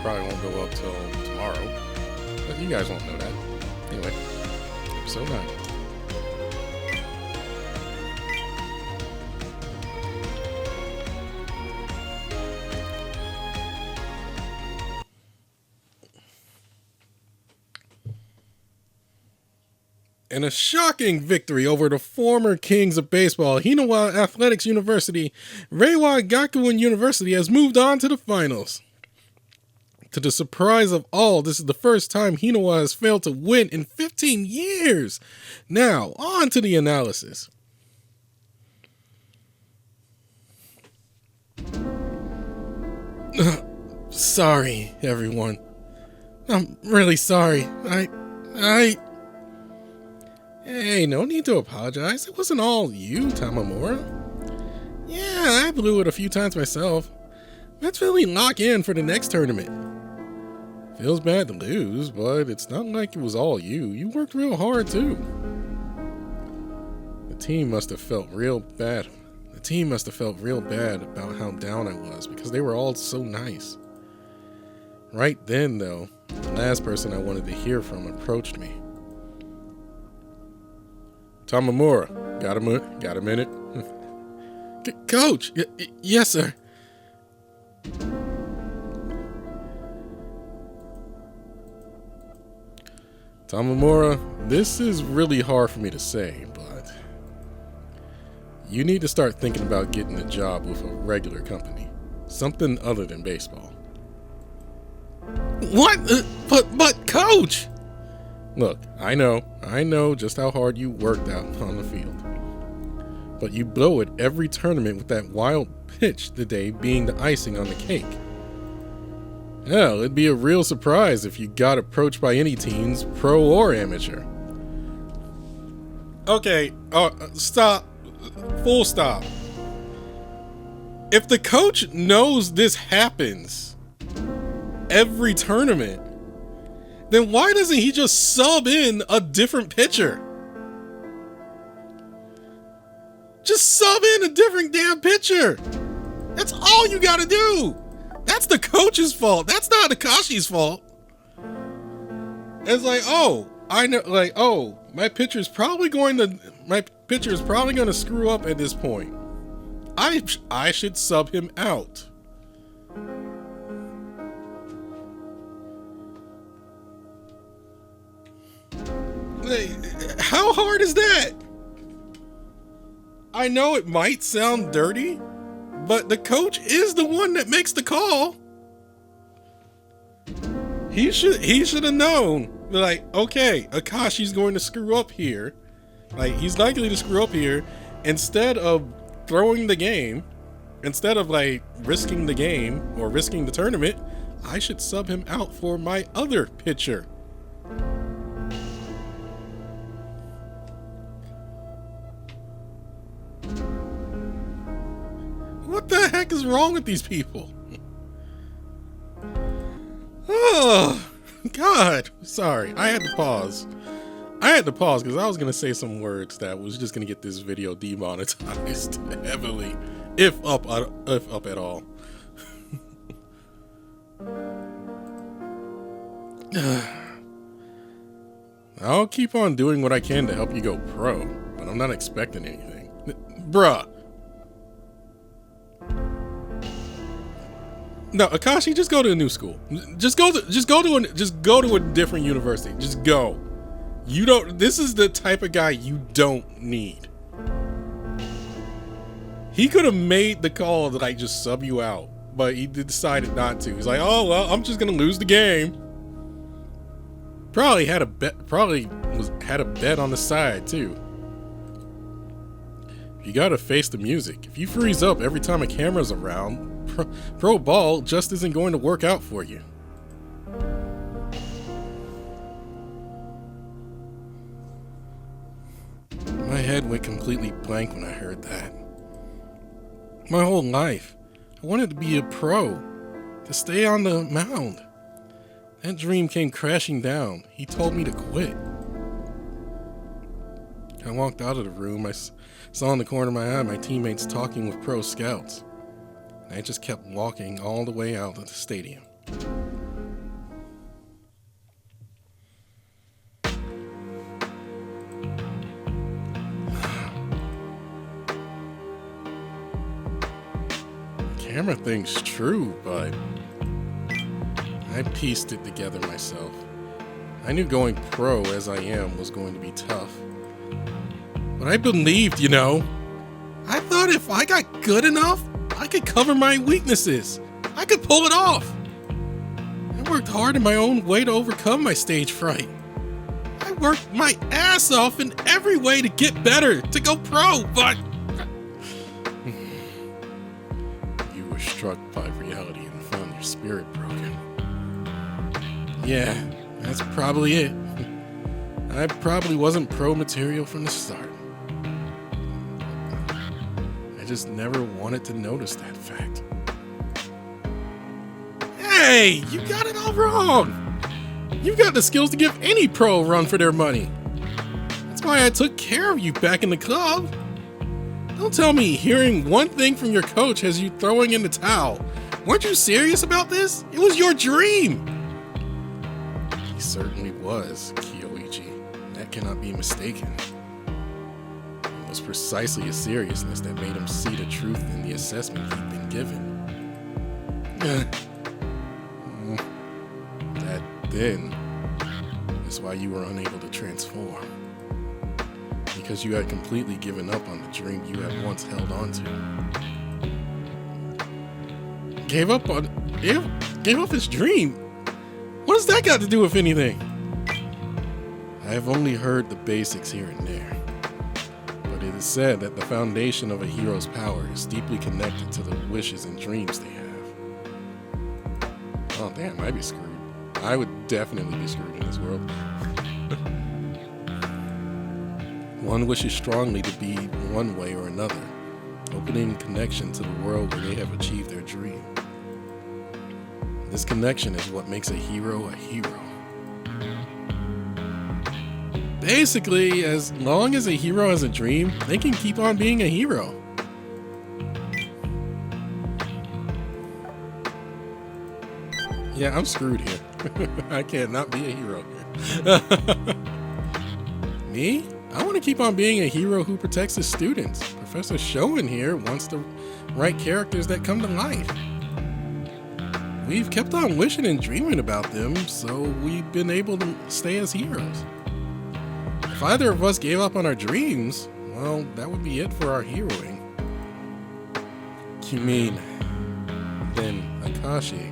probably won't go up till tomorrow, but you guys won't know that. Anyway, episode 9. In a shocking victory over the former kings of baseball, Hinawa Athletics University, Reiwa Gakuen University has moved on to the finals. To the surprise of all, this is the first time Hinawa has failed to win in 15 years. Now, on to the analysis. Sorry, everyone. I'm really sorry. Hey, no need to apologize. It wasn't all you, Tamamura. Yeah, I blew it a few times myself. Let's really lock in for the next tournament. Feels bad to lose, but it's not like it was all you. You worked real hard, too. The team must have felt real bad. About how down I was because they were all so nice. Right then, though, the last person I wanted to hear from approached me. Tamamura, got a minute? Coach, yes, sir. Tamamura, this is really hard for me to say, but you need to start thinking about getting a job with a regular company. Something other than baseball. What? But coach! Look, I know just how hard you worked out on the field. But you blow it every tournament with that wild pitch today being the icing on the cake. Hell, it'd be a real surprise if you got approached by any teams, pro or amateur. Okay, stop. Full stop. If the coach knows this happens every tournament, then why doesn't he just sub in a different pitcher? Just sub in a different damn pitcher. That's all you gotta do. That's the coach's fault. That's not Akashi's fault. It's like, oh, I know, like, oh, my pitcher is probably going to screw up at this point. I should sub him out. Like, how hard is that? I know it might sound dirty, but the coach is the one that makes the call. He should have known. Like, okay, Akashi's going to screw up here. Like, he's likely to screw up here. Instead of throwing the game, instead of like risking the game or risking the tournament, I should sub him out for my other pitcher. What the heck is wrong with these people? Oh, God. Sorry. I had to pause because I was going to say some words that was just going to get this video demonetized heavily, if up at all. I'll keep on doing what I can to help you go pro, but I'm not expecting anything. Bruh. No, Akashi, just go to a new school. Just go to a different university. Just go. This is the type of guy you don't need. He could have made the call to like just sub you out, but he decided not to. He's like, oh well, I'm just gonna lose the game. Probably had a bet on the side too. You gotta face the music. If you freeze up every time a camera's around, pro ball just isn't going to work out for you. My head went completely blank when I heard that. My whole life, I wanted to be a pro, to stay on the mound. That dream came crashing down. He told me to quit. I walked out of the room. I saw in the corner of my eye my teammates talking with pro scouts. I just kept walking all the way out of the stadium. camera thing's true, but I pieced it together myself. I knew going pro as I am was going to be tough. But I believed, you know. I thought if I got good enough, I could cover my weaknesses. I could pull it off. I worked hard in my own way to overcome my stage fright. I worked my ass off in every way to get better, to go pro, but... You were struck by reality and found your spirit broken. Yeah, that's probably it. I probably wasn't pro material from the start. I just never wanted to notice that fact. Hey, you got it all wrong. You've got the skills to give any pro a run for their money. That's why I took care of you back in the club. Don't tell me hearing one thing from your coach has you throwing in the towel. Weren't you serious about this? It was your dream. He certainly was, Kyoichi. That cannot be mistaken. It was precisely his seriousness that made him see the truth in the assessment he'd been given. That then is why you were unable to transform. Because you had completely given up on the dream you had once held on to. Gave up his dream? What has that got to do with anything? I have only heard the basics here and there. But it is said that the foundation of a hero's power is deeply connected to the wishes and dreams they have. Oh damn, I'd be screwed. I would definitely be screwed in this world. One wishes strongly to be one way or another, opening connection to the world where they have achieved their dream. This connection is what makes a hero a hero. Basically, as long as a hero has a dream, they can keep on being a hero. Yeah, I'm screwed here. I can't not be a hero here. Me? I want to keep on being a hero who protects his students. Professor Shoin here wants the right characters that come to life. We've kept on wishing and dreaming about them, so we've been able to stay as heroes. If either of us gave up on our dreams, well, that would be it for our heroing. You mean, then Akashi.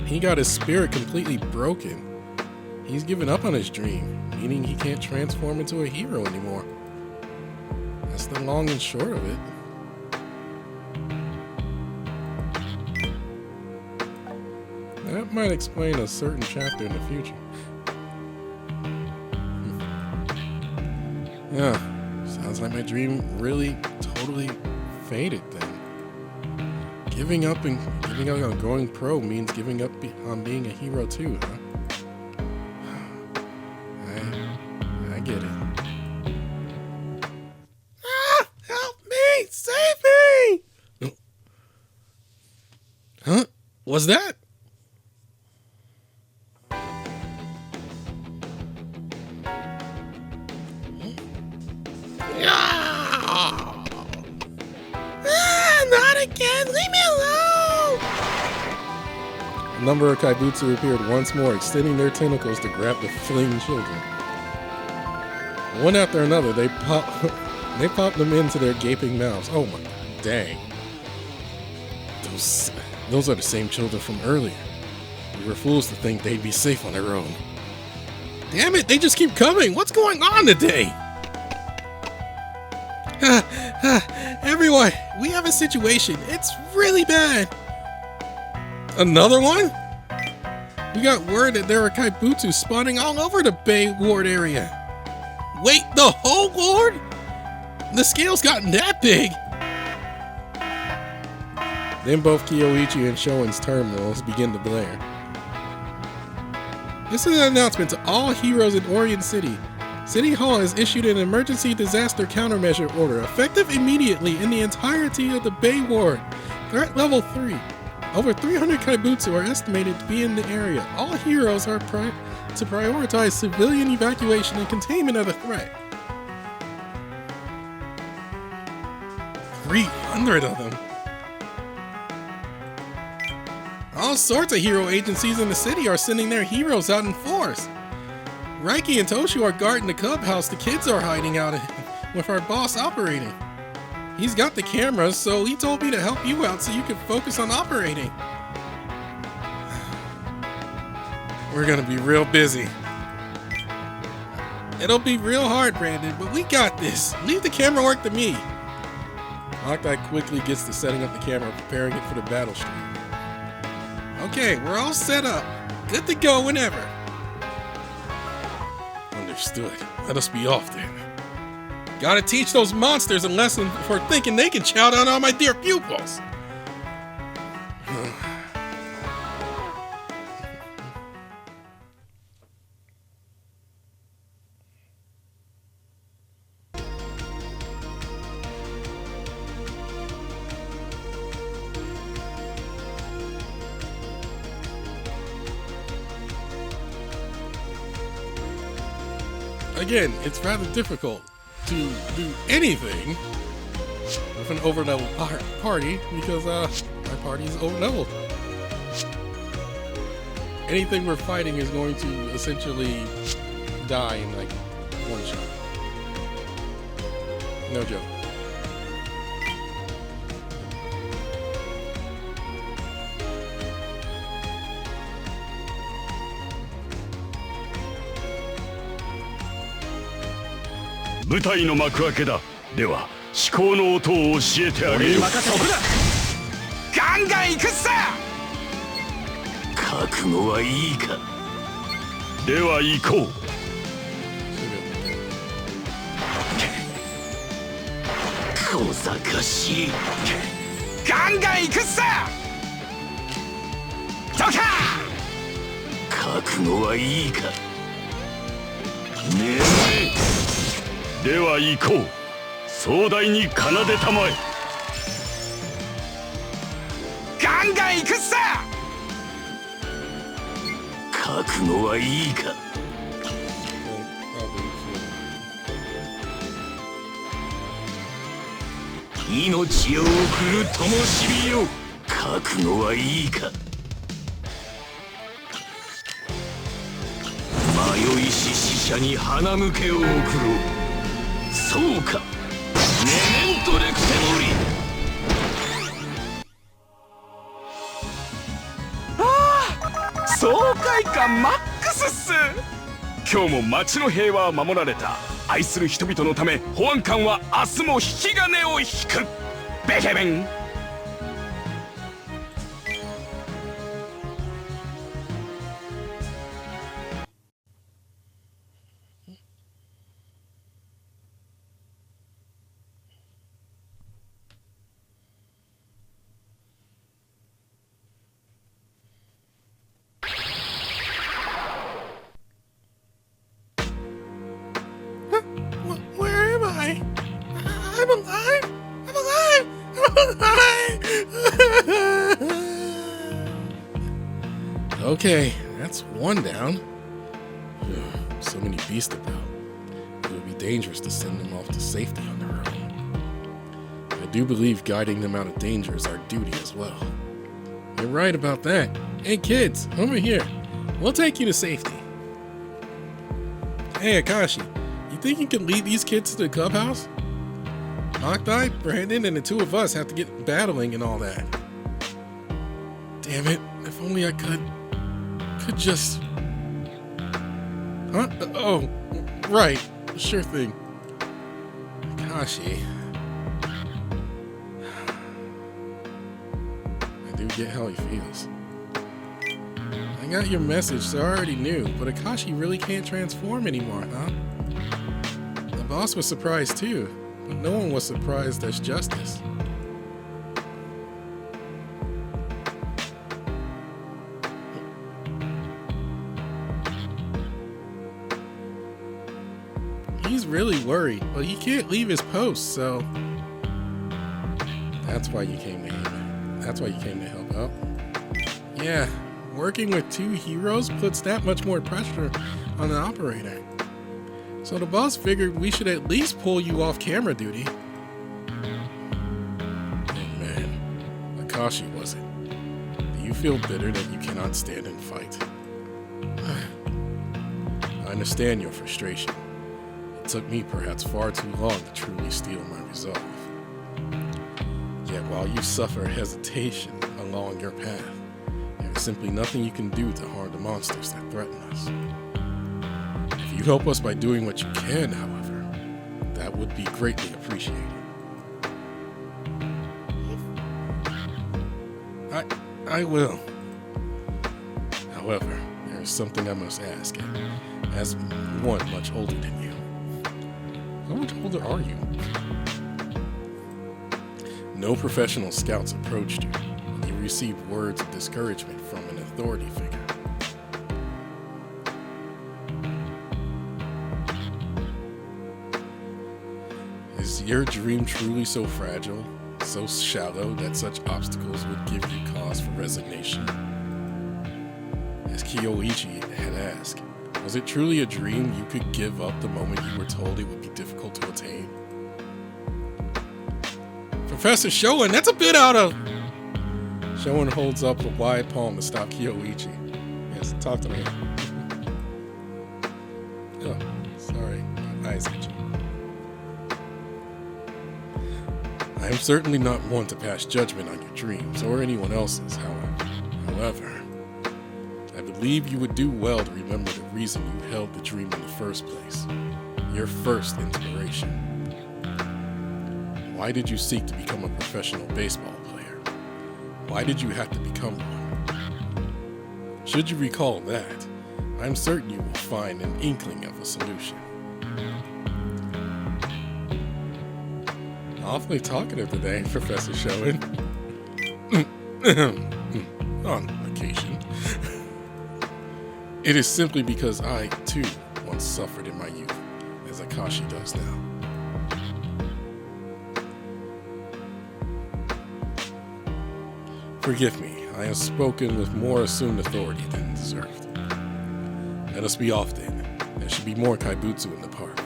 He got his spirit completely broken. He's given up on his dream, meaning he can't transform into a hero anymore. That's the long and short of it. That might explain a certain chapter in the future. Yeah, sounds like my dream really totally faded then. Giving up on going pro means giving up on being a hero too, huh? I get it. Ah! Help me! Save me! Huh? What's that? Not again! Leave me alone! A number of Kaibutsu appeared once more, extending their tentacles to grab the fleeing children. One after another, they popped them into their gaping mouths. Oh my, dang. Those are the same children from earlier. We were fools to think they'd be safe on their own. Damn it, they just keep coming! What's going on today? Everyone, we have a situation. It's really bad. Another one? We got word that there are Kaibutsu spawning all over the Bay Ward area. Wait, the whole ward? The scale's gotten that big. Then both Kyoichi and Shoin's terminals begin to blare. This is an announcement to all heroes in Orient City. City Hall has issued an emergency disaster countermeasure order, effective immediately in the entirety of the Bay Ward. Threat level 3. Over 300 Kaibutsu are estimated to be in the area. All heroes are to prioritize civilian evacuation and containment of the threat. 300 of them. All sorts of hero agencies in the city are sending their heroes out in force. Raiki and Toshu are guarding the clubhouse the kids are hiding out in, with our boss operating. He's got the cameras, so he told me to help you out so you can focus on operating. We're gonna be real busy. It'll be real hard, Brandon, but we got this. Leave the camera work to me. Hawkeye quickly gets to setting up the camera, preparing it for the battle stream. Okay, we're all set up. Good to go whenever. Understood. Let us be off then. Gotta teach those monsters a lesson for thinking they can chow down on my dear pupils. Again, it's rather difficult to do anything with an overlevel party because my party is overleveled. Anything we're fighting is going to essentially die in like one shot. No joke.舞台の幕開けだ。では至高の音を教えてあげよう。ガンガン行くっさ。覚悟はいいか。では行こう。小賢しい。ガンガン行くっさ。どか。覚悟はいいか。ねえ。では行こう。壮大に奏でたまえ。ガンガン行くっさ。覚悟はいいか。命を送る灯火よ。覚悟はいいか。迷いし死者に花向けを送ろう。そうか。メメントレクテモリ。ああ、爽快感マックスっす。今日も街の平和は守られた。愛する人々のため保安官は明日も引き金を引く。ベケベン。Where am I? I'm alive! I'm alive! I'm alive! Okay, that's one down. So many beasts about. It would be dangerous to send them off to safety on their own. I do believe guiding them out of danger is our duty as well. You're right about that. Hey kids, over here. We'll take you to safety. Hey Akashi, you think you can lead these kids to the clubhouse? Hawkeye, Brandon, and the two of us have to get battling and all that. Damn it, if only I could just... Huh? Oh, right, sure thing. Akashi. I do get how he feels. I got your message, so I already knew, but Akashi really can't transform anymore, huh? The boss was surprised too, but no one was surprised that's justice. He's really worried, but he can't leave his post, so... That's why you came to him. That's why you came to help out. Yeah. Working with two heroes puts that much more pressure on the operator. So the boss figured we should at least pull you off camera duty. And man, Akashi wasn't. Do you you feel bitter that you cannot stand and fight. I understand your frustration. It took me perhaps far too long to truly steel my resolve. Yet while you suffer hesitation along your path, there is simply nothing you can do to harm the monsters that threaten us. If you help us by doing what you can, however, that would be greatly appreciated. I will. However, there is something I must ask, as one much older than you. How much older are you? No professional scouts approached you, and you received words of discouragement from an authority figure. Is your dream truly so fragile, so shallow that such obstacles would give you cause for resignation? As Kyoichi had asked, was it truly a dream you could give up the moment you were told it would be difficult to attain? Professor Shoin, that's a bit out of... Shoin holds up a wide palm to stop Kyoichi. Yes, talk to me. Oh, sorry, my eyes itchy. I am certainly not one to pass judgment on your dreams, or anyone else's, however, I believe you would do well to remember the reason you held the dream in the first place, your first inspiration. Why did you seek to become a professional baseball player? Why did you have to become one? Should you recall that, I'm certain you will find an inkling of a solution. Awfully talkative today, Professor Shoin. On occasion. It is simply because I, too, once suffered in my youth, as Akashi does now. Forgive me, I have spoken with more assumed authority than deserved. Let us be off then. There should be more Kaibutsu in the park.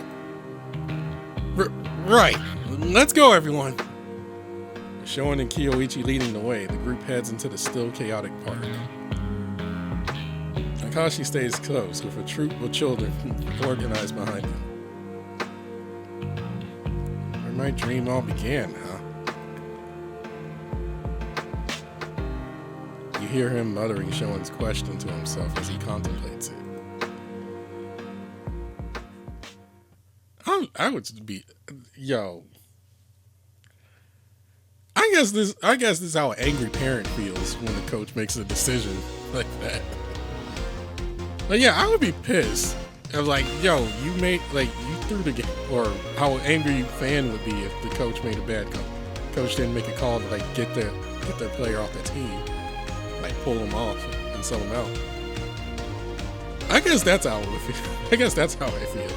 Right. Let's go, everyone. Shoin and Kyoichi leading the way, the group heads into the still chaotic park. Akashi stays close with a troop of children organized behind him. Where my dream all began, huh? You hear him muttering Shoin's question to himself as he contemplates it. I would be, yo. I guess this is how an angry parent feels when the coach makes a decision like that. But yeah, I would be pissed. I was like, yo, you threw the game, or how angry fan would be if the coach made a bad call. Coach didn't make a call to get their player off the team, pull them off and sell them out. I guess that's how I feel.